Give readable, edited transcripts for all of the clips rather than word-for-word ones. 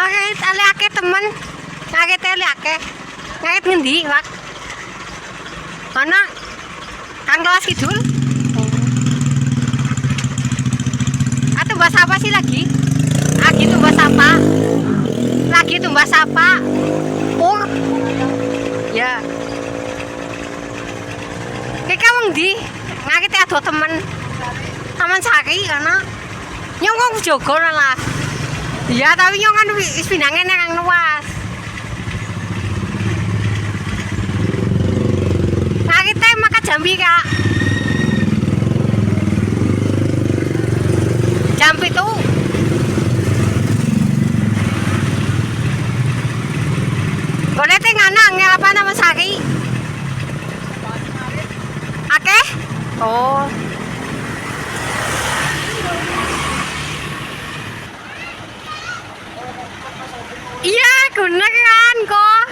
Ngarit ake temen. Ngarit ake. Ngarit ngendi, Pak? Ana Kang Lawas Kidul. Atau bahas apa sih lagi? Lagi tumbas apa? Lagi tumbas apa? Pur. Ya. Kamu ngendi? Ngarit ada temen. Taman Sari karena nyong jogo lah. Iya, tapi nyong kan wis pinange nang luas. Ngarit teh maka Jambi, Kak. Jambi itu boleh teh nganang apa nama Sari? Akeh? Oh. Iya, beneran kok.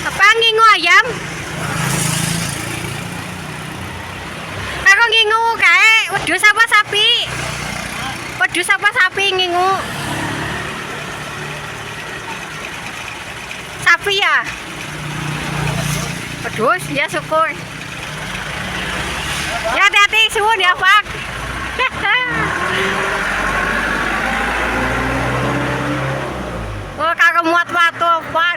Apa ngingu ayam? Aku ngingu kae wedhus apa sapi? Wedhus apa sapi ngingu? Sapi ya? Pedus, ya syukur. Ya hati-hati, suwun ya Pak. Oh, kagak muat watu, Pak.